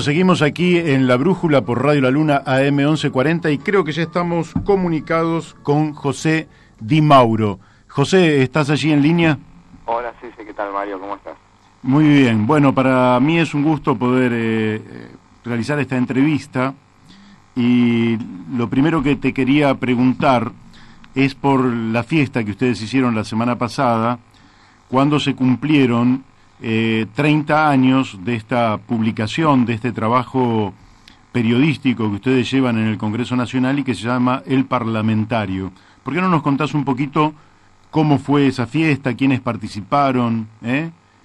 Seguimos aquí en La Brújula por Radio La Luna AM 1140 y creo que ya estamos comunicados con José Di Mauro. José, ¿estás allí en línea? Hola, sí, ¿qué tal, Mario? ¿Cómo estás? Muy bien. Bueno, para mí es un gusto poder realizar esta entrevista y lo primero que te quería preguntar es por la fiesta que ustedes hicieron la semana pasada, cuando se cumplieron 30 años de esta publicación, de este trabajo periodístico que ustedes llevan en el Congreso Nacional y que se llama El Parlamentario. ¿Por qué no nos contás un poquito cómo fue esa fiesta, quiénes participaron?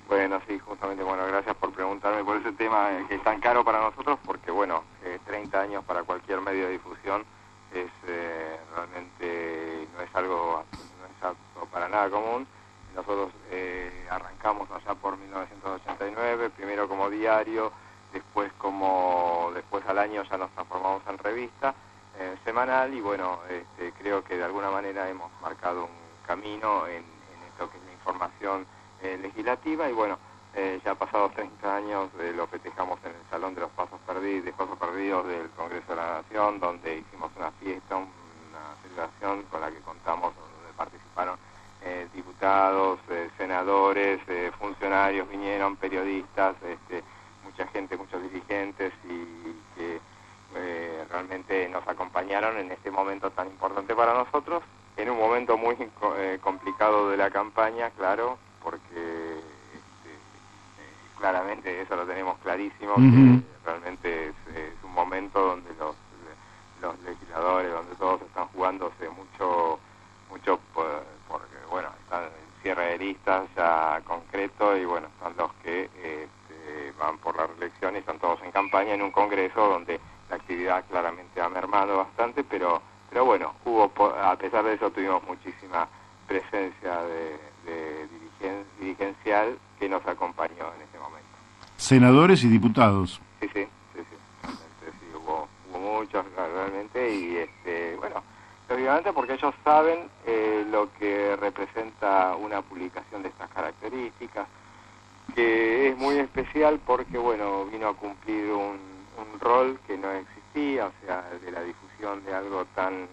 Bueno, sí, justamente, gracias por preguntarme por ese tema que es tan caro para nosotros, porque 30 años para cualquier medio de difusión es realmente no es algo para nada común. Nosotros arrancamos allá por 1989, primero como diario, después al año ya nos transformamos en revista semanal y creo que de alguna manera hemos marcado un camino en esto que es la información legislativa y ya pasados 30 años lo festejamos en el Salón de los Pasos Perdidos del Congreso de la Nación, donde hicimos una fiesta, una celebración con la que contamos, donde participaron diputados, senadores, funcionarios, vinieron periodistas, mucha gente, muchos dirigentes y que realmente nos acompañaron en este momento tan importante para nosotros, en un momento muy complicado de la campaña, claro, porque claramente eso lo tenemos clarísimo, que realmente es un momento donde los legisladores, donde todos están jugándose mucho porque están en cierre de listas ya concreto y son los que van por la reelección y están todos en campaña en un congreso donde la actividad claramente ha mermado bastante, pero a pesar de eso tuvimos muchísima presencia de dirigencial que nos acompañó en ese momento. Senadores y diputados. Sí, realmente sí, hubo muchos realmente y lógicamente porque ellos saben lo que representa una publicación de estas características, que es muy especial porque vino a cumplir un rol que no existía, o sea, de la difusión de algo tan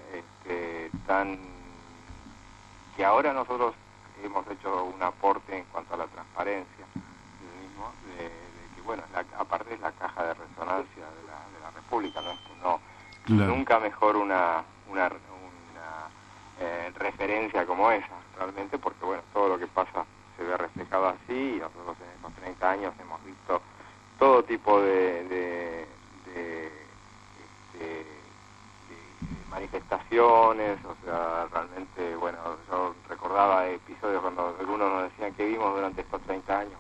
que ahora nosotros hemos hecho un aporte en cuanto a la transparencia mismo, de que aparte es la caja de resonancia de la República, claro. Nunca mejor una referencia como esa, realmente, porque todo lo que pasa se ve reflejado así y nosotros en estos 30 años hemos visto todo tipo de manifestaciones, o sea, realmente, yo recordaba episodios cuando algunos nos decían que vimos durante estos 30 años,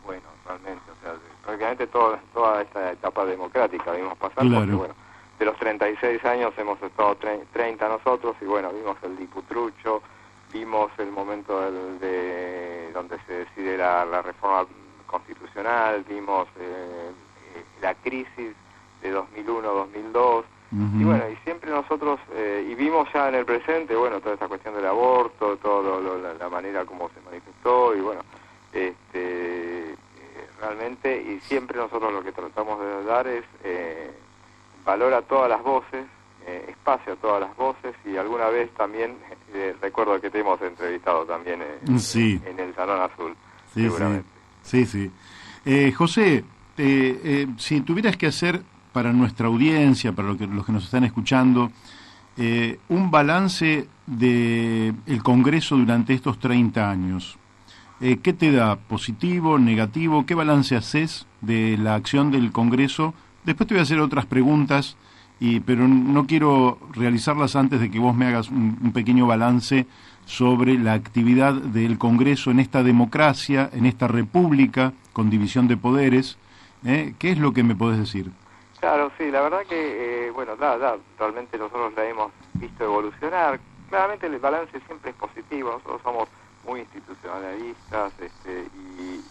realmente, o sea, prácticamente toda esta etapa democrática vimos pasar, claro. Porque de los 36 años hemos estado 30 nosotros y vimos el Diputrucho, vimos el momento donde se decide la reforma constitucional, vimos la crisis de 2001-2002, y siempre nosotros, y vimos ya en el presente, toda esta cuestión del aborto, la manera como se manifestó, y realmente, y siempre nosotros lo que tratamos de dar es valor a todas las voces, espacio a todas las voces, y alguna vez también, recuerdo que te hemos entrevistado también en el Salón Azul, sí, seguramente. Sí. José, si tuvieras que hacer para nuestra audiencia, para los que nos están escuchando, un balance del Congreso durante estos 30 años, ¿qué te da? ¿Positivo, negativo? ¿Qué balance haces de la acción del Congreso? Después te voy a hacer otras preguntas, pero no quiero realizarlas antes de que vos me hagas un pequeño balance sobre la actividad del Congreso en esta democracia, en esta república con división de poderes. ¿Qué es lo que me podés decir? Claro, sí, la verdad que, realmente nosotros la hemos visto evolucionar. Claramente el balance siempre es positivo, nosotros somos muy institucionalistas y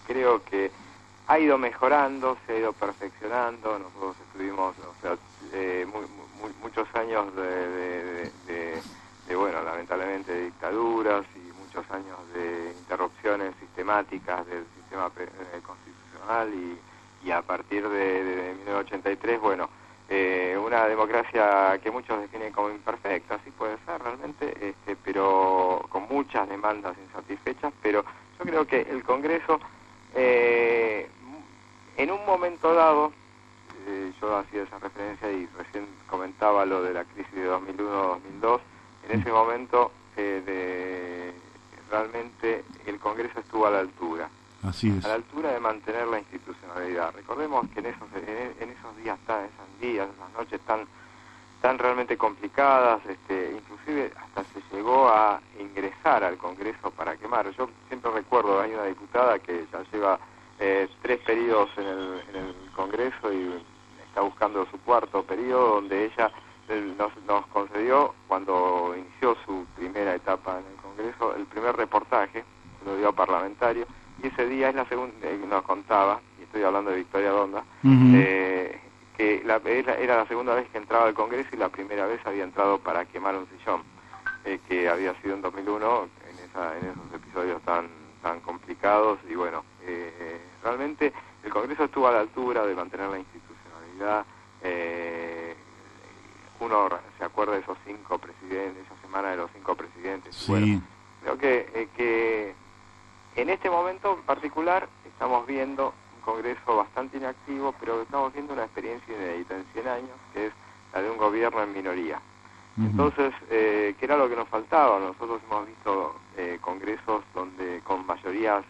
creo que ha ido mejorando, se ha ido perfeccionando. Nosotros estuvimos, muchos años de lamentablemente de dictaduras y muchos años de interrupciones sistemáticas del sistema constitucional y a partir de 1983, bueno, una democracia que muchos definen como imperfecta, sí puede ser realmente, pero con muchas demandas insatisfechas, pero yo creo que el Congreso, en un momento dado, yo hacía esa referencia y recién comentaba lo de la crisis de 2001-2002, en ese momento realmente el Congreso estuvo a la altura. Así es. A la altura de mantener la institucionalidad. Recordemos que en esos días, esas noches tan realmente complicadas, inclusive hasta se llegó a ingresar al Congreso para quemar. Yo siempre recuerdo, hay una diputada que ya lleva 3 periodos en el Congreso y está buscando su 4º periodo, donde ella nos concedió, cuando inició su primera etapa en el Congreso, el primer reportaje, se lo dio a parlamentario, y ese día es la segunda, nos contaba, y estoy hablando de Victoria Donda, que era la segunda vez que entraba al Congreso y la primera vez había entrado para quemar un sillón, que había sido en 2001, en esos episodios tan complicados, y bueno, realmente el Congreso estuvo a la altura de mantener la institucionalidad. Uno se acuerda de esos 5 presidentes, esa semana de los 5 presidentes. Sí. Bueno, creo que en este momento en particular estamos viendo un Congreso bastante inactivo, pero estamos viendo una experiencia inédita en 100 años, que es la de un gobierno en minoría. Entonces, ¿qué era lo que nos faltaba? Nosotros hemos visto congresos donde con mayorías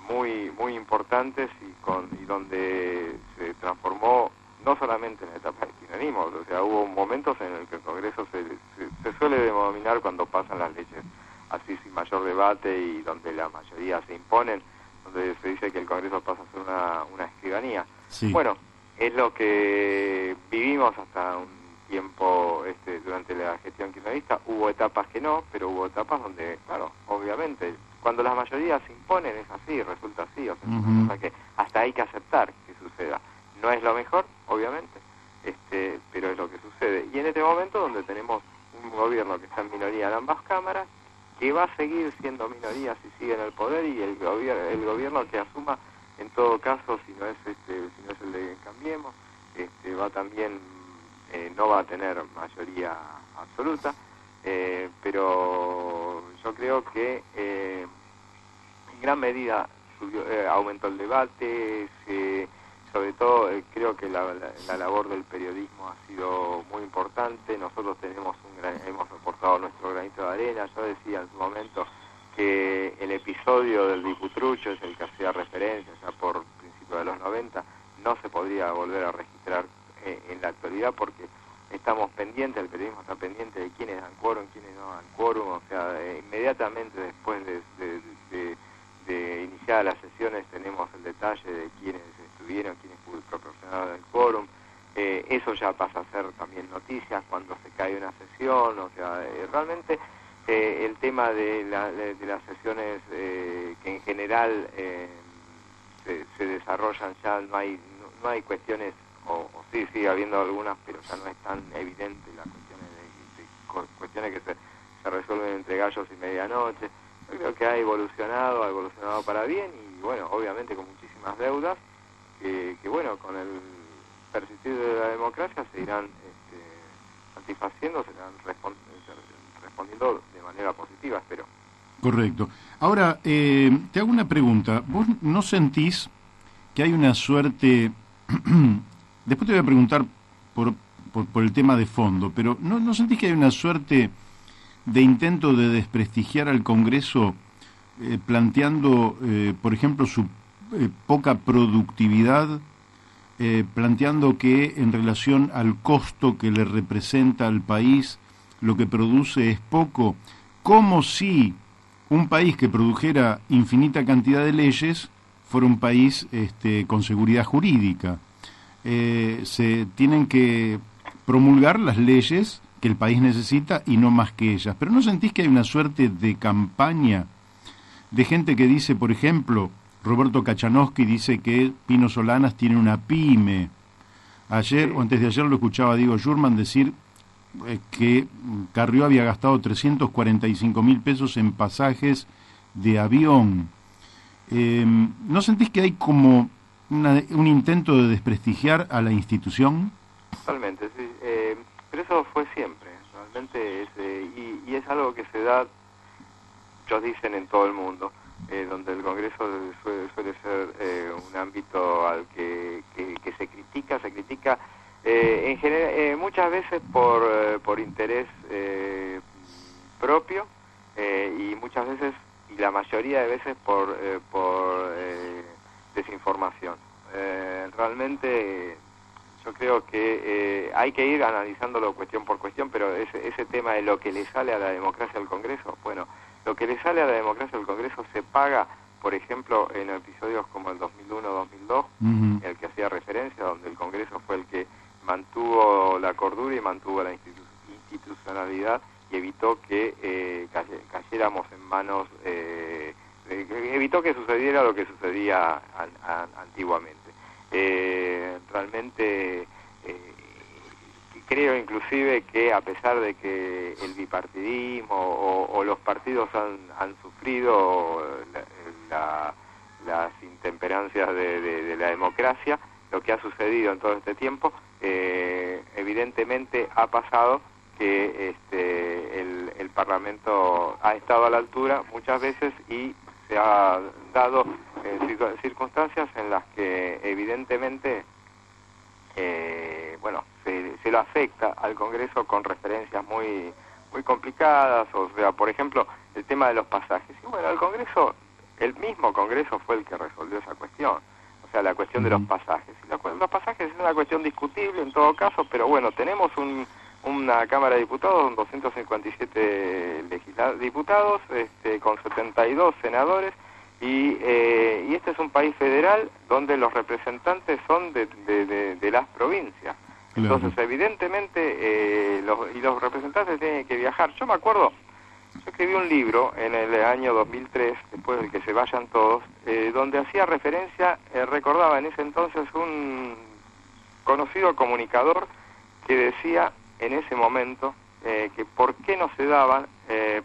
muy importantes y donde se transformó no solamente en la etapa del kirchnerismo, o sea, hubo momentos en el que el Congreso se suele denominar cuando pasan las leyes así sin mayor debate y donde la mayoría se imponen, donde se dice que el Congreso pasa a ser una escribanía. Sí. Bueno, es lo que vivimos hasta un tiempo durante la gestión kirchnerista. Hubo etapas que no, pero hubo etapas donde, claro, obviamente, cuando las mayorías se imponen es así, resulta así, o sea, es una cosa que hasta hay que aceptar que suceda. No es lo mejor, obviamente, pero es lo que sucede. Y en este momento donde tenemos un gobierno que está en minoría en ambas cámaras, que va a seguir siendo minoría si sigue en el poder, y el gobierno que asuma, en todo caso, si no es el de Cambiemos, va también, no va a tener mayoría absoluta, pero yo creo que en gran medida aumentó el debate, sobre todo creo que la labor del periodismo ha sido muy importante. Nosotros hemos reportado nuestro granito de arena. Yo decía en su momento que el episodio del Diputrucho es el que hacía referencia ya por principios de los 90, no se podría volver a registrar en la actualidad, porque estamos pendientes, el periodismo está pendiente de quiénes dan quórum, quiénes no dan quórum, o sea, inmediatamente después de iniciadas las sesiones tenemos el detalle de quiénes estuvieron, quiénes proporcionaron el quórum. Eso ya pasa a ser también noticias cuando se cae una sesión, o sea, realmente el tema de las sesiones que en general se desarrollan ya, no hay cuestiones, o sí sigue habiendo algunas, pero ya no es tan evidente las cuestiones que se resuelven entre gallos y medianoche. Yo creo que ha evolucionado para bien, y bueno, obviamente con muchísimas deudas, que bueno, con el persistir de la democracia se irán satisfaciendo, se irán respondiendo de manera positiva, espero. Correcto. Ahora, te hago una pregunta. ¿Vos no sentís que hay una suerte... Después te voy a preguntar por el tema de fondo, pero ¿no sentís que hay una suerte de intento de desprestigiar al Congreso planteando, por ejemplo, su poca productividad, planteando que en relación al costo que le representa al país, lo que produce es poco, como si un país que produjera infinita cantidad de leyes fuera un país con seguridad jurídica? Se tienen que promulgar las leyes que el país necesita y no más que ellas. Pero ¿no sentís que hay una suerte de campaña de gente que dice, por ejemplo, Roberto Kachanowski dice que Pino Solanas tiene una pyme? Ayer o antes de ayer lo escuchaba a Diego Schurman decir que Carrió había gastado 345.000 pesos en pasajes de avión. ¿No sentís que hay como un intento de desprestigiar a la institución? Totalmente, sí. Pero eso fue siempre, realmente, y es algo que se da, ellos dicen, en todo el mundo, donde el Congreso suele ser un ámbito al que se critica en general, muchas veces por interés propio, y muchas veces, y la mayoría de veces por desinformación. Realmente yo creo que hay que ir analizándolo cuestión por cuestión, pero ese tema de lo que le sale a la democracia del Congreso, bueno, lo que le sale a la democracia del Congreso se paga, por ejemplo, en episodios como el 2001-2002, el que hacía referencia, donde el Congreso fue el que mantuvo la cordura y mantuvo la institucionalidad y evitó que cayéramos en manos, evitó que sucediera lo que sucedía antiguamente. Realmente creo inclusive que, a pesar de que el bipartidismo o los partidos han sufrido las intemperancias de la democracia, lo que ha sucedido en todo este tiempo, evidentemente ha pasado que el Parlamento ha estado a la altura muchas veces, y se ha dado circunstancias en las que evidentemente se lo afecta al Congreso con referencias muy complicadas. O sea, por ejemplo, el tema de los pasajes. Y bueno, el mismo Congreso fue el que resolvió esa cuestión. O sea, la cuestión de los pasajes. Y los pasajes es una cuestión discutible en todo caso, pero bueno, tenemos una Cámara de Diputados con 257 diputados, con 72 senadores, y este es un país federal donde los representantes son de las provincias. Claro. Entonces, evidentemente, los representantes tienen que viajar. Yo me acuerdo, yo escribí un libro en el año 2003, después del que se vayan todos, donde hacía referencia, recordaba en ese entonces un conocido comunicador que decía en ese momento que por qué no se daban,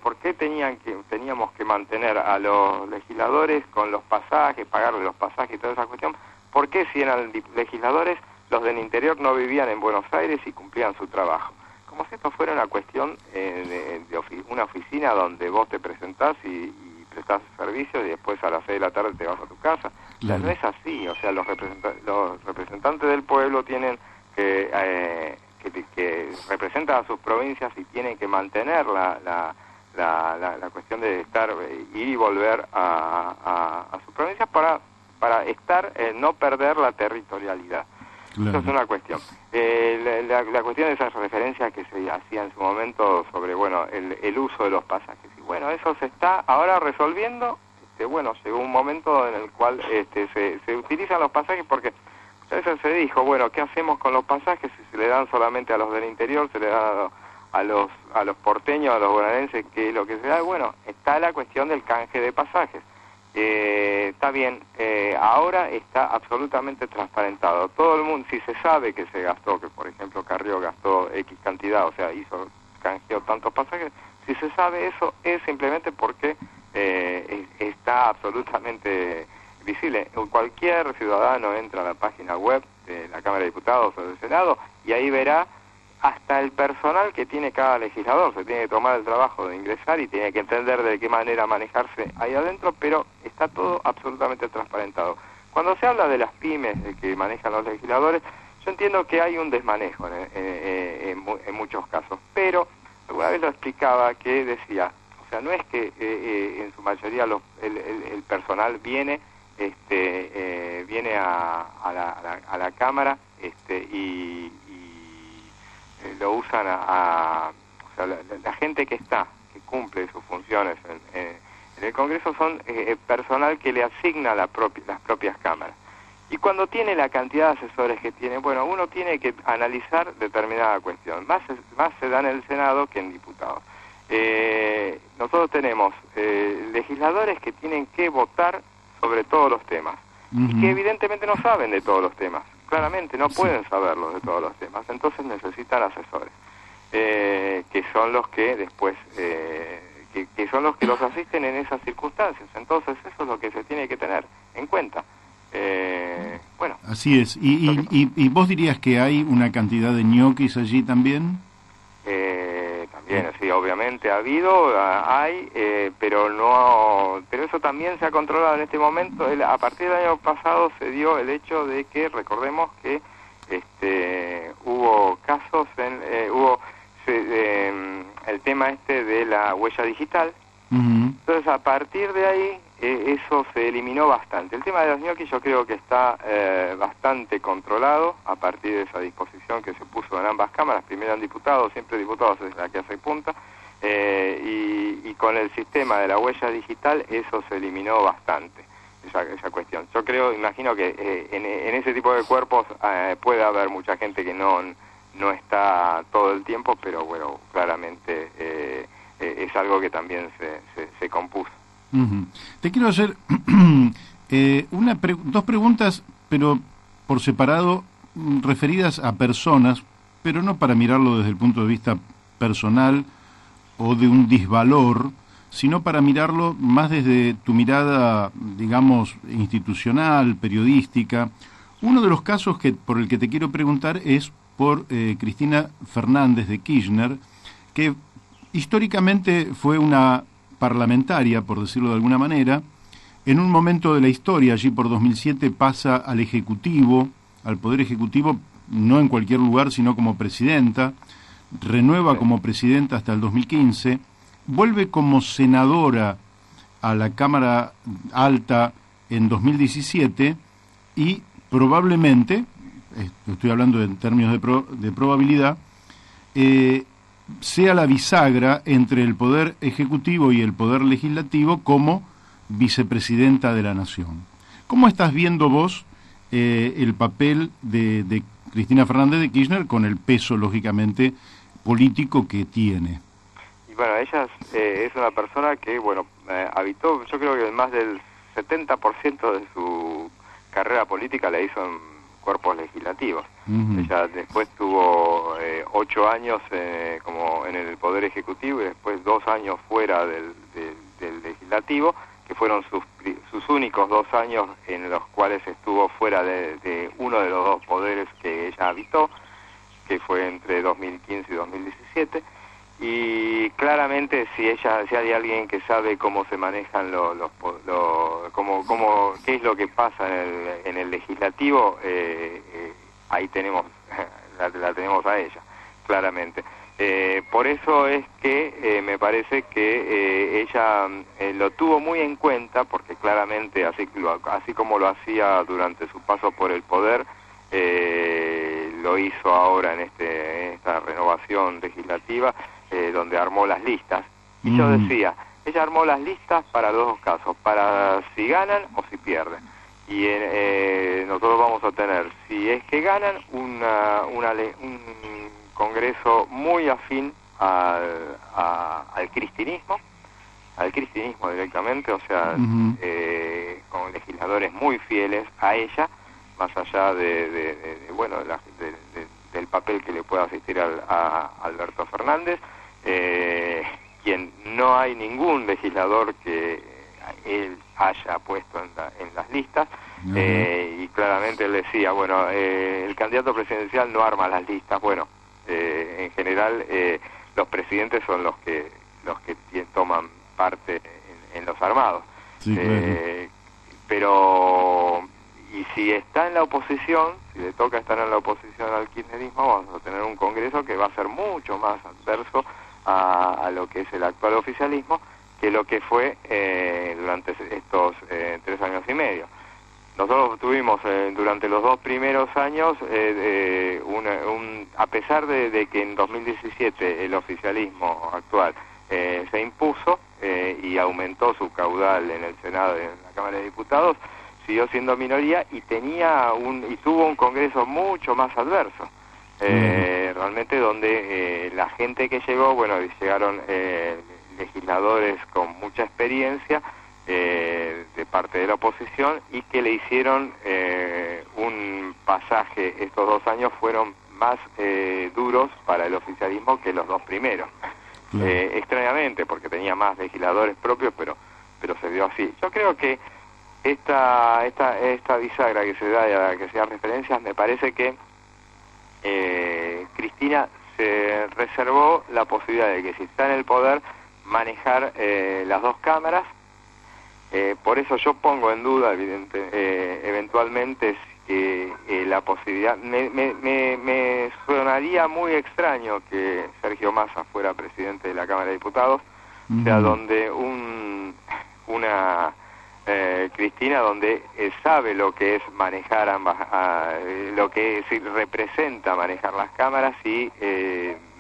por qué teníamos que mantener a los legisladores con los pasajes, pagarles los pasajes y toda esa cuestión, por qué, si eran legisladores, los del interior no vivían en Buenos Aires y cumplían su trabajo. Como si esto fuera una cuestión de una oficina donde vos te presentás y prestás servicios y después a las 6 de la tarde te vas a tu casa. Claro. O sea, no es así. O sea, los representantes del pueblo tienen que representan a sus provincias y tienen que mantener la cuestión de ir y volver a sus provincias para no perder la territorialidad. Claro. Eso es una cuestión. La cuestión de esas referencias que se hacían en su momento sobre, bueno, el uso de los pasajes. Y bueno, eso se está ahora resolviendo. Llegó un momento en el cual se utilizan los pasajes porque a veces se dijo, bueno, ¿qué hacemos con los pasajes si se le dan solamente a los del interior, se le dan a los porteños, a los bonaerenses, que es lo que se da? Bueno, está la cuestión del canje de pasajes. Está bien, ahora está absolutamente transparentado. Todo el mundo, si se sabe que se gastó, que por ejemplo Carrió gastó X cantidad, o sea, canjeó tantos pasajes, si se sabe eso es simplemente porque está absolutamente visible. Cualquier ciudadano entra a la página web de la Cámara de Diputados o del Senado y ahí verá hasta el personal que tiene cada legislador. Se tiene que tomar el trabajo de ingresar y tiene que entender de qué manera manejarse ahí adentro, pero está todo absolutamente transparentado. Cuando se habla de las pymes que manejan los legisladores, yo entiendo que hay un desmanejo en muchos casos, pero alguna vez lo explicaba, que decía, o sea, no es que en su mayoría el personal viene a la Cámara y lo usan o sea, la gente que cumple sus funciones en el Congreso son personal que le asigna las propias cámaras. Y cuando tiene la cantidad de asesores que tiene, bueno, uno tiene que analizar determinada cuestión. Más se da en el Senado que en diputados. Nosotros tenemos legisladores que tienen que votar sobre todos los temas, y que evidentemente no saben de todos los temas. Claramente no pueden saberlo de todos los temas, entonces necesitan asesores, que son los que después que son los que los asisten en esas circunstancias. Entonces eso es lo que se tiene que tener en cuenta. Bueno. Así es. ¿Y vos dirías que hay una cantidad de ñoquis allí también? También, sí, obviamente ha habido, hay, pero no, pero eso también se ha controlado en este momento. A partir del año pasado se dio el hecho de que, recordemos que hubo casos, el tema de la huella digital. Entonces, a partir de ahí, eso se eliminó bastante. El tema de los ñoquis yo creo que está bastante controlado a partir de esa disposición que se puso en ambas cámaras. Primero en diputados, siempre diputados es la que hace punta, y con el sistema de la huella digital eso se eliminó bastante, esa cuestión. Yo creo, imagino que en ese tipo de cuerpos puede haber mucha gente que no está todo el tiempo, pero bueno, claramente es algo que también se compuso. Te quiero hacer dos preguntas, pero por separado, referidas a personas, pero no para mirarlo desde el punto de vista personal o de un disvalor, sino para mirarlo más desde tu mirada, digamos, institucional, periodística. Uno de los casos por el que te quiero preguntar es por Cristina Fernández de Kirchner, que históricamente fue una parlamentaria, por decirlo de alguna manera. En un momento de la historia, allí por 2007, pasa al Ejecutivo, al Poder Ejecutivo, no en cualquier lugar, sino como presidenta, renueva como presidenta hasta el 2015, vuelve como senadora a la Cámara Alta en 2017 y probablemente, estoy hablando en términos de probabilidad, sea la bisagra entre el Poder Ejecutivo y el Poder Legislativo como vicepresidenta de la Nación. ¿Cómo estás viendo vos el papel de Cristina Fernández de Kirchner con el peso, lógicamente, político que tiene? Y bueno, ella es una persona que, bueno, habitó, yo creo que más del 70% de su carrera política la hizo en cuerpos legislativos. Ella después tuvo 8 años como en el Poder Ejecutivo y después 2 años fuera del Legislativo, que fueron sus únicos 2 años en los cuales estuvo fuera de uno de los 2 poderes que ella habitó, que fue entre 2015 y 2017. Y claramente si hay alguien que sabe cómo se manejan qué es lo que pasa en el legislativo, ahí tenemos la tenemos a ella, claramente. Por eso es que me parece que ella lo tuvo muy en cuenta, porque claramente así como lo hacía durante su paso por el poder, lo hizo ahora en esta renovación legislativa, donde armó las listas. Y yo decía, ella armó las listas para los dos casos, para si ganan o si pierden. Y nosotros vamos a tener, si es que ganan, un Congreso muy afín al cristinismo directamente, o sea, con legisladores muy fieles a ella, más allá del papel que le pueda asistir a Alberto Fernández, quien no hay ningún legislador que él haya puesto en las listas, y claramente él decía, bueno, el candidato presidencial no arma las listas. Bueno, en general los presidentes son los que toman parte en los armados. Sí, claro. Pero y si está en la oposición, si le toca estar en la oposición al kirchnerismo, vamos a tener un Congreso que va a ser mucho más adverso a lo que es el actual oficialismo que lo que fue durante estos 3 años y medio. Nosotros tuvimos durante los 2 primeros años, a pesar de que en 2017 el oficialismo actual se impuso y aumentó su caudal en el Senado y en la Cámara de Diputados, siguió siendo minoría y tuvo un Congreso mucho más adverso. Realmente donde la gente que llegó, bueno, llegaron legisladores con mucha experiencia de parte de la oposición y que le hicieron un pasaje. Estos 2 años fueron más duros para el oficialismo que los 2 primeros. Claro. Extrañamente, porque tenía más legisladores propios, pero se dio así. Yo creo que esta bisagra que se da y a la que se da referencias, me parece que Cristina se reservó la posibilidad de que, si está en el poder, manejar las dos cámaras. Por eso yo pongo en duda, eventualmente, la posibilidad. Me sonaría muy extraño que Sergio Massa fuera presidente de la Cámara de Diputados, o sea, donde una Cristina, donde sabe lo que es manejar lo que representa manejar las cámaras, y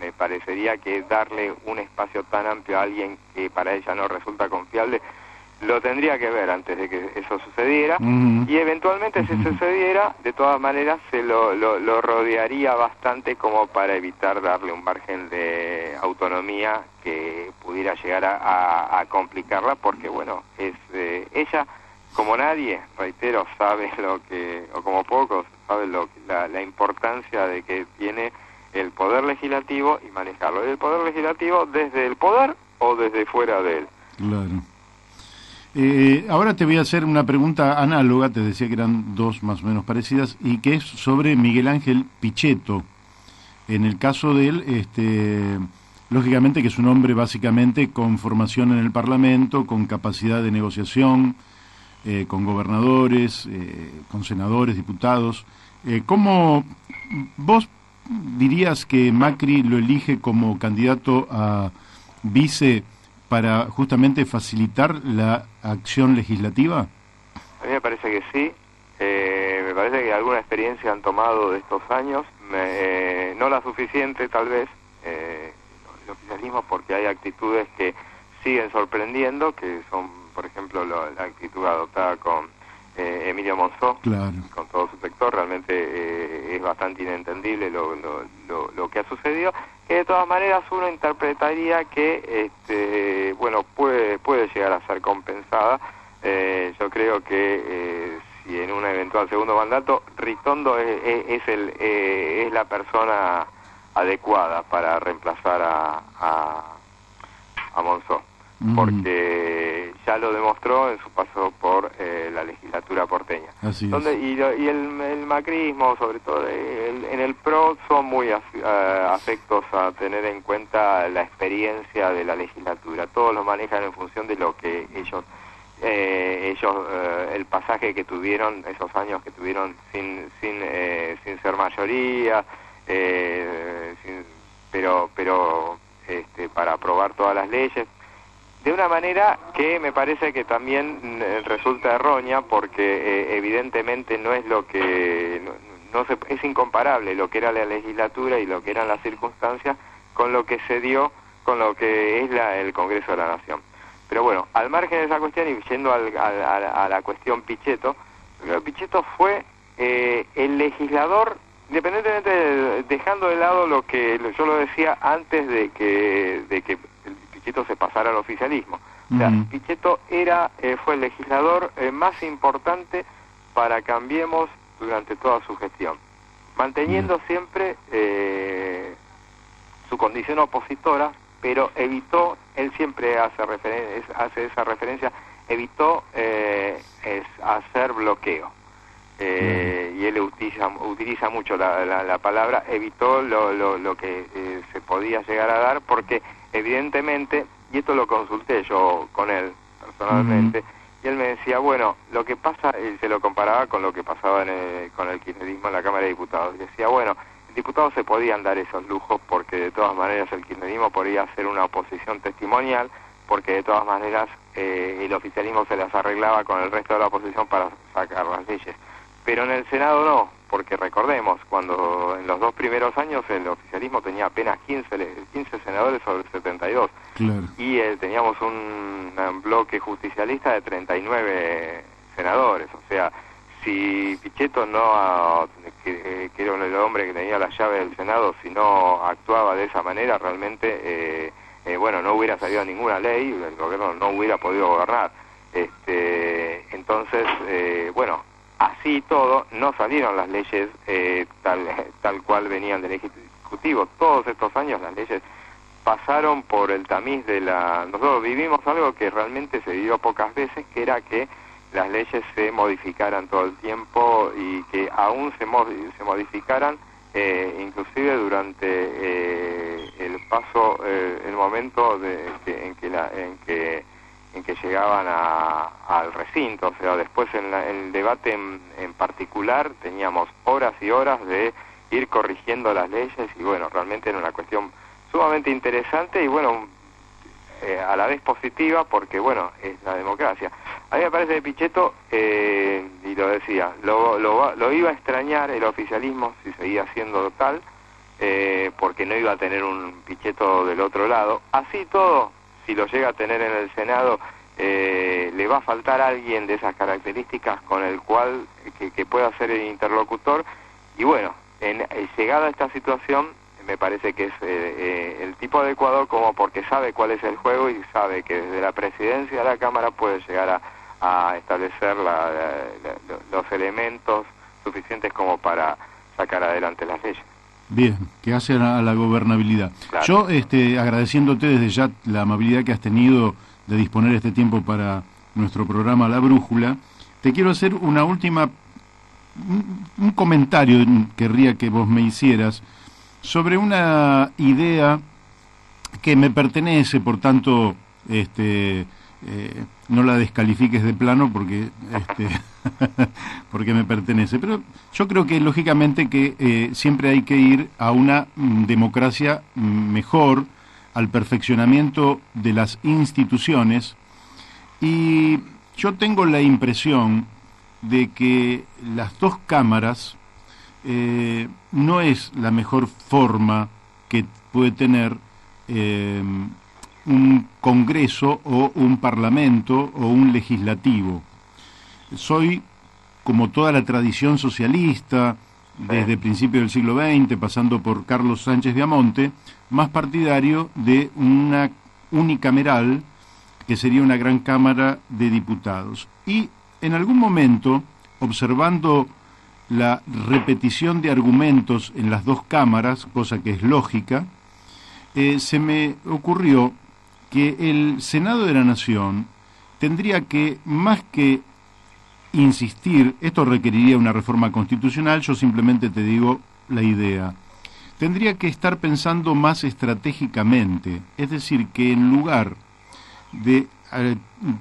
me parecería que darle un espacio tan amplio a alguien que para ella no resulta confiable, lo tendría que ver antes de que eso sucediera, y eventualmente, si sucediera, de todas maneras se lo rodearía bastante como para evitar darle un margen de autonomía que pudiera llegar a complicarla, porque bueno, ella, como nadie, reitero, sabe lo que, o como pocos, sabe la importancia de que tiene el poder legislativo y manejarlo. Y el poder legislativo desde el poder o desde fuera de él. Claro. Ahora te voy a hacer una pregunta análoga, te decía que eran dos más o menos parecidas, y que es sobre Miguel Ángel Pichetto. En el caso de él, lógicamente que es un hombre básicamente con formación en el Parlamento, con capacidad de negociación, con gobernadores, con senadores, diputados. ¿Cómo vos dirías que Macri lo elige como candidato a vice para justamente facilitar la acción legislativa? A mí me parece que sí. Me parece que alguna experiencia han tomado de estos años, no la suficiente tal vez, el oficialismo, porque hay actitudes que siguen sorprendiendo, que son, por ejemplo, la actitud adoptada con Emilio Monzó, claro, con todo su sector. Realmente es bastante inentendible lo que ha sucedido, que de todas maneras uno interpretaría que bueno, puede llegar a ser compensada. Yo creo que si en un eventual segundo mandato, Ritondo es la persona adecuada para reemplazar a Monzó, porque ya lo demostró en su paso por la legislatura porteña. Así donde es. y el macrismo, sobre todo en el PRO, son muy afectos a tener en cuenta la experiencia de la legislatura. Todos lo manejan en función de lo que ellos el pasaje que tuvieron, esos años que tuvieron sin ser mayoría, pero para aprobar todas las leyes, de una manera que me parece que también resulta errónea, porque evidentemente no es lo que es incomparable lo que era la legislatura y lo que eran las circunstancias con lo que se dio, con lo que es el Congreso de la Nación. Pero bueno, al margen de esa cuestión y yendo a la cuestión Pichetto, Pichetto fue el legislador, independientemente dejando de lado lo que yo lo decía antes de que Pichetto se pasara al oficialismo. O sea, Pichetto fue el legislador más importante para Cambiemos durante toda su gestión, manteniendo siempre su condición opositora, pero evitó, él siempre hace esa referencia, evitó hacer bloqueo. Y él utiliza mucho la palabra, evitó lo que se podía llegar a dar, porque evidentemente, y esto lo consulté yo con él personalmente, y él me decía, bueno, lo que pasa, él se lo comparaba con lo que pasaba con el kirchnerismo en la Cámara de Diputados, y decía, bueno, diputados se podían dar esos lujos porque de todas maneras el kirchnerismo podía hacer una oposición testimonial, porque de todas maneras el oficialismo se las arreglaba con el resto de la oposición para sacar las leyes. Pero en el Senado no, porque recordemos, cuando en los 2 primeros años el oficialismo tenía apenas 15 senadores sobre 72. Claro. Y teníamos un bloque justicialista de 39 senadores. O sea, si Pichetto que era el hombre que tenía la llave del Senado, si no actuaba de esa manera, realmente, bueno, no hubiera salido ninguna ley, el gobierno no hubiera podido gobernar. Entonces, bueno, así todo, no salieron las leyes tal cual venían del Ejecutivo. Todos estos años las leyes pasaron por el tamiz de la... Nosotros vivimos algo que realmente se vivió pocas veces, que era que las leyes se modificaran todo el tiempo y que aún se modificaran inclusive durante el paso, el momento en que llegaban al recinto. O sea, después en el debate en particular teníamos horas y horas de ir corrigiendo las leyes y bueno, realmente era una cuestión sumamente interesante y bueno, a la vez positiva porque bueno, es la democracia. A mí me parece que Pichetto, y lo decía, lo iba a extrañar el oficialismo si seguía siendo tal, porque no iba a tener un Pichetto del otro lado. Así todo, si lo llega a tener en el Senado, le va a faltar alguien de esas características con el cual que pueda ser el interlocutor y bueno, llegada a esta situación me parece que es el tipo adecuado como porque sabe cuál es el juego y sabe que desde la presidencia de la Cámara puede llegar a establecer los elementos suficientes como para sacar adelante las leyes. Bien, que hace a la gobernabilidad. Claro. Yo, agradeciéndote desde ya la amabilidad que has tenido de disponer este tiempo para nuestro programa La Brújula, te quiero hacer una última, un comentario querría que vos me hicieras sobre una idea que me pertenece, por tanto, no la descalifiques de plano porque porque me pertenece, pero yo creo que lógicamente que siempre hay que ir a una democracia mejor, al perfeccionamiento de las instituciones, y yo tengo la impresión de que las dos cámaras no es la mejor forma que puede tener un Congreso o un Parlamento o un legislativo. Soy, como toda la tradición socialista, desde principios del siglo XX, pasando por Carlos Sánchez Viamonte, más partidario de una unicameral, que sería una gran Cámara de Diputados. Y en algún momento, observando la repetición de argumentos en las dos cámaras, cosa que es lógica, se me ocurrió que el Senado de la Nación tendría que, más que insistir, esto requeriría una reforma constitucional, yo simplemente te digo la idea, tendría que estar pensando más estratégicamente, es decir, que en lugar de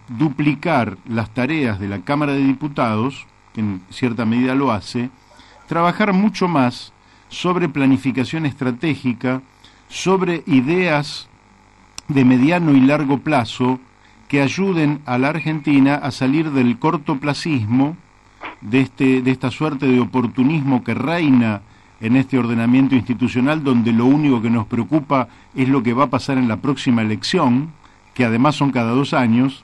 duplicar las tareas de la Cámara de Diputados, que en cierta medida lo hace, trabajar mucho más sobre planificación estratégica, sobre ideas de mediano y largo plazo que ayuden a la Argentina a salir del cortoplacismo, de esta suerte de oportunismo que reina en este ordenamiento institucional, donde lo único que nos preocupa es lo que va a pasar en la próxima elección, que además son cada 2 años,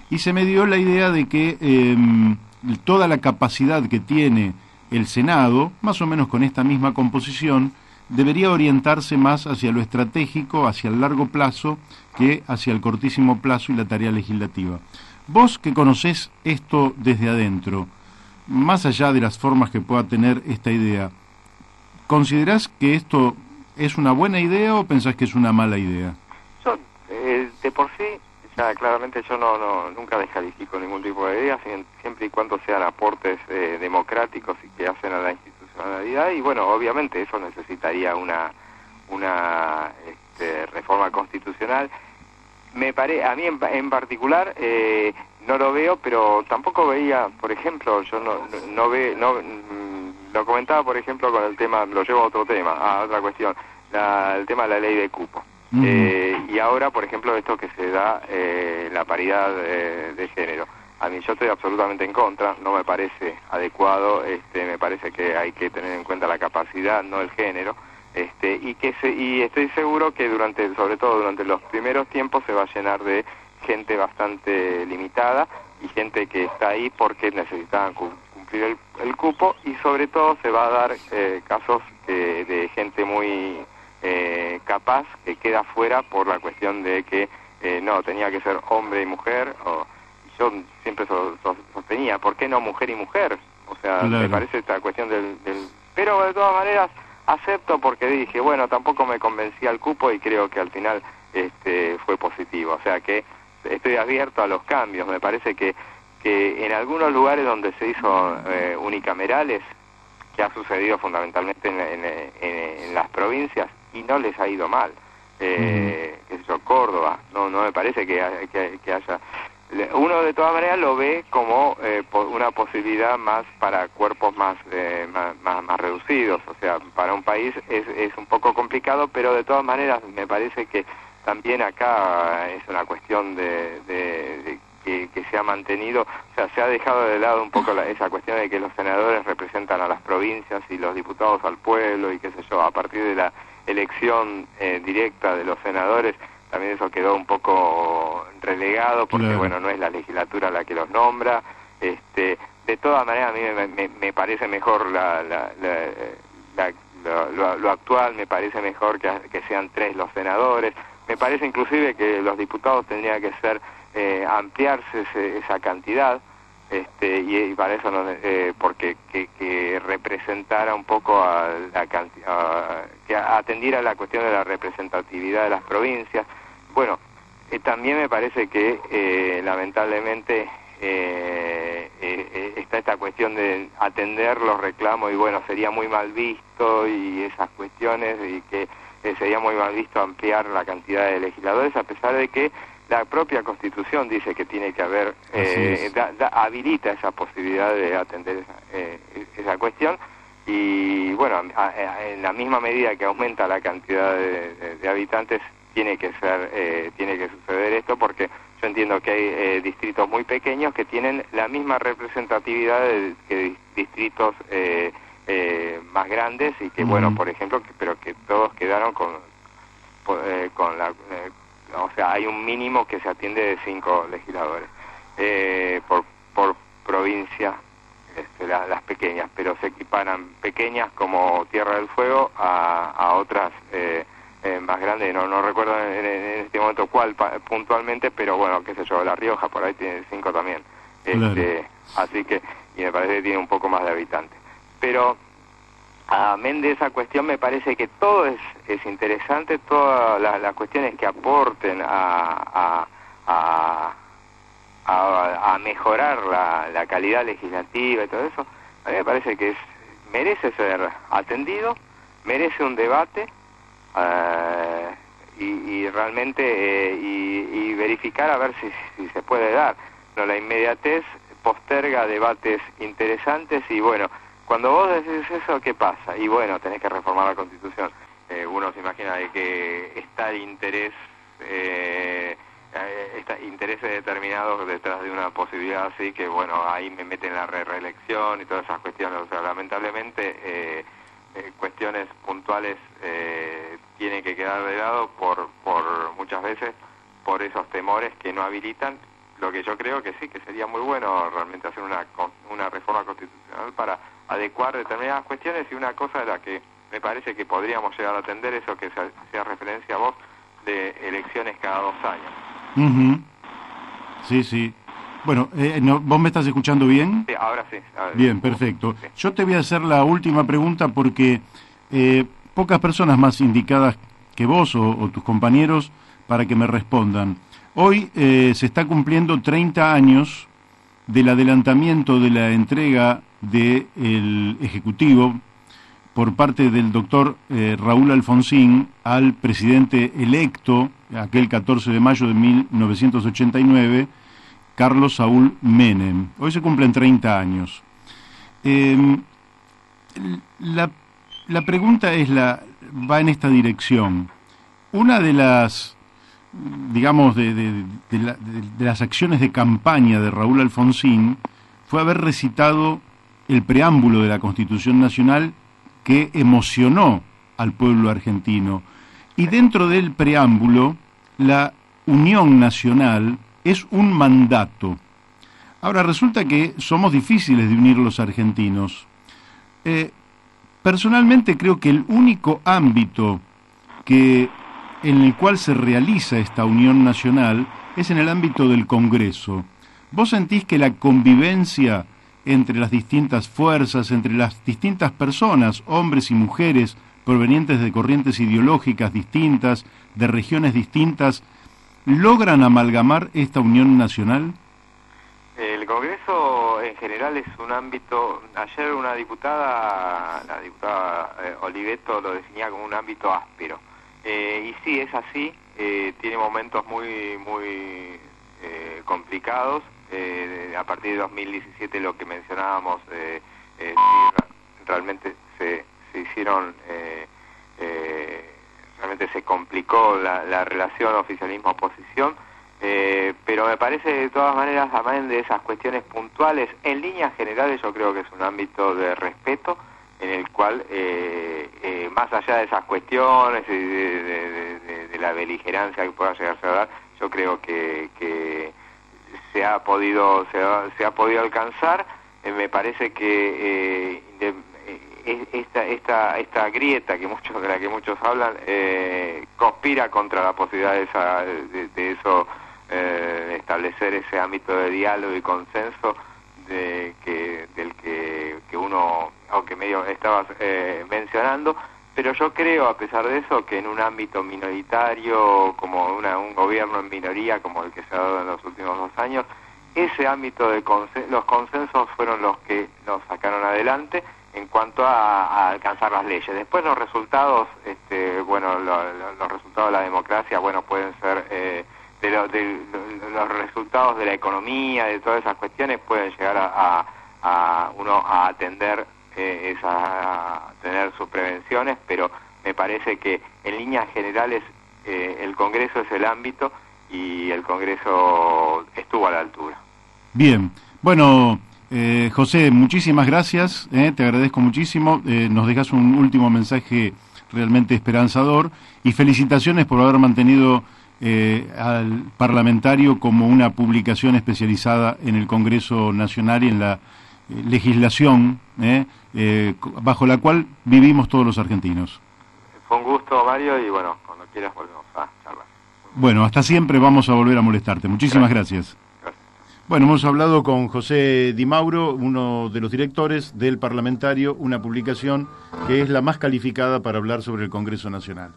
y se me dio la idea de que toda la capacidad que tiene el Senado, más o menos con esta misma composición, debería orientarse más hacia lo estratégico, hacia el largo plazo, que hacia el cortísimo plazo y la tarea legislativa. Vos que conocés esto desde adentro, más allá de las formas que pueda tener esta idea, ¿considerás que esto es una buena idea o pensás que es una mala idea? Yo, de por sí, ya claramente yo nunca descalifico ningún tipo de idea, siempre y cuando sean aportes democráticos y que hacen a la institucionalidad, y bueno, obviamente eso necesitaría una reforma constitucional. A mí en particular no lo veo, pero tampoco veía, por ejemplo, yo lo comentaba, por ejemplo, con el tema, lo llevo a otro tema, a otra cuestión, el tema de la ley de cupo. Y ahora, por ejemplo, esto que se da, la paridad de género. A mí yo estoy absolutamente en contra, no me parece adecuado, me parece que hay que tener en cuenta la capacidad, no el género, y estoy seguro que sobre todo durante los primeros tiempos se va a llenar de gente bastante limitada y gente que está ahí porque necesitaban cumplir el cupo, y sobre todo se va a dar casos de gente muy capaz que queda fuera por la cuestión de que no, tenía que ser hombre y mujer, yo siempre sostenía, ¿por qué no mujer y mujer? O sea, claro. Me parece esta cuestión del... Pero de todas maneras, acepto porque dije, bueno, tampoco me convencía el cupo y creo que al final fue positivo. O sea que estoy abierto a los cambios. Me parece que en algunos lugares donde se hizo unicamerales, que ha sucedido fundamentalmente en las provincias, y no les ha ido mal, qué sé yo, Córdoba, no me parece que haya... Uno de todas maneras lo ve como una posibilidad más para cuerpos más reducidos. O sea, para un país es un poco complicado, pero de todas maneras me parece que también acá es una cuestión de que se ha mantenido, o sea, se ha dejado de lado un poco esa cuestión de que los senadores representan a las provincias y los diputados al pueblo y qué sé yo. A partir de la elección directa de los senadores, también eso quedó un poco relegado porque, claro, bueno, no es la legislatura la que los nombra. De todas maneras, a mí me parece mejor lo actual, me parece mejor que sean 3 los senadores. Me parece inclusive que los diputados tendrían que ser ampliarse esa cantidad, y para eso porque que representara un poco a la cantidad, que atendiera a la cuestión de la representatividad de las provincias. Bueno, también me parece que lamentablemente está esta cuestión de atender los reclamos, y bueno, sería muy mal visto y esas cuestiones, y que sería muy mal visto ampliar la cantidad de legisladores, a pesar de que la propia Constitución dice que tiene que haber, habilita esa posibilidad de atender esa cuestión. Y bueno, en la misma medida que aumenta la cantidad de habitantes, tiene que suceder esto, porque yo entiendo que hay distritos muy pequeños que tienen la misma representatividad que distritos más grandes, y que bueno, por ejemplo, pero que todos quedaron con la o sea, hay un mínimo que se atiende de 5 legisladores por provincia, las pequeñas, pero se equiparan pequeñas como Tierra del Fuego a otras más grandes. No recuerdo en este momento cuál puntualmente, pero bueno, qué sé yo, La Rioja por ahí tiene 5 también. Claro. Así que, y me parece que tiene un poco más de habitantes. Pero amén de esa cuestión, me parece que todo es interesante, todas las cuestiones que aporten a mejorar la calidad legislativa y todo eso, a mí me parece que merece ser atendido, merece un debate, y realmente y verificar a ver si se puede dar. No, la inmediatez posterga debates interesantes, y bueno, cuando vos decís eso, ¿qué pasa? Y bueno, tenés que reformar la Constitución. Uno se imagina de que está el interés, intereses determinados detrás de una posibilidad así, que bueno, ahí me meten la reelección y todas esas cuestiones. O sea, lamentablemente cuestiones puntuales tienen que quedar de lado por muchas veces por esos temores que no habilitan. Lo que yo creo que sí, que sería muy bueno realmente hacer una reforma constitucional para adecuar determinadas cuestiones, y una cosa de la que me parece que podríamos llegar a atender, eso que hacía referencia a vos, de elecciones cada 2 años. Sí. Bueno, ¿vos me estás escuchando bien? Sí, ahora sí. Bien, perfecto. Sí. Yo te voy a hacer la última pregunta porque pocas personas más indicadas que vos o tus compañeros para que me respondan. Hoy se está cumpliendo 30 años del adelantamiento de la entrega del Ejecutivo por parte del doctor Raúl Alfonsín al presidente electo, aquel 14 de mayo de 1989, Carlos Saúl Menem. Hoy se cumplen 30 años. La pregunta va en esta dirección. Una de las, digamos, de las acciones de campaña de Raúl Alfonsín fue haber recitado el preámbulo de la Constitución Nacional, que emocionó al pueblo argentino. Y dentro del preámbulo, la Unión Nacional es un mandato. Ahora, resulta que somos difíciles de unir los argentinos. Personalmente creo que el único ámbito en el cual se realiza esta unión nacional es en el ámbito del Congreso. ¿Vos sentís que la convivencia entre las distintas fuerzas, entre las distintas personas, hombres y mujeres, provenientes de corrientes ideológicas distintas, de regiones distintas, logran amalgamar esta unión nacional? El Congreso en general es un ámbito. Ayer una diputada, la diputada Oliveto, lo definía como un ámbito áspero. Y sí, es así. Tiene momentos muy complicados. A partir de 2017, lo que mencionábamos, sí, realmente se hicieron, realmente se complicó la relación oficialismo-oposición. Pero me parece de todas maneras, además de esas cuestiones puntuales, en líneas generales yo creo que es un ámbito de respeto en el cual, más allá de esas cuestiones y de la beligerancia que pueda llegarse a dar, yo creo que se ha podido alcanzar. Me parece que esta grieta de la que muchos hablan conspira contra la posibilidad de eso, establecer ese ámbito de diálogo y consenso del que uno, aunque medio estabas mencionando, pero yo creo, a pesar de eso, que en un ámbito minoritario, como un gobierno en minoría como el que se ha dado en los últimos 2 años, ese ámbito de los consensos fueron los que nos sacaron adelante en cuanto a alcanzar las leyes. Después los resultados, los resultados de la democracia, pueden ser los resultados de la economía, de todas esas cuestiones, pueden llegar a uno a atender tener sus prevenciones, pero me parece que en líneas generales el Congreso es el ámbito y el Congreso estuvo a la altura. Bien, bueno, José, muchísimas gracias, te agradezco muchísimo, nos dejas un último mensaje realmente esperanzador y felicitaciones por haber mantenido al parlamentario como una publicación especializada en el Congreso Nacional y en la legislación bajo la cual vivimos todos los argentinos. Fue un gusto, Mario, y cuando quieras volvemos a charlar. Bueno, hasta siempre, vamos a volver a molestarte. Muchísimas gracias. Bueno, hemos hablado con José Di Mauro, uno de los directores del Parlamentario, una publicación que es la más calificada para hablar sobre el Congreso Nacional.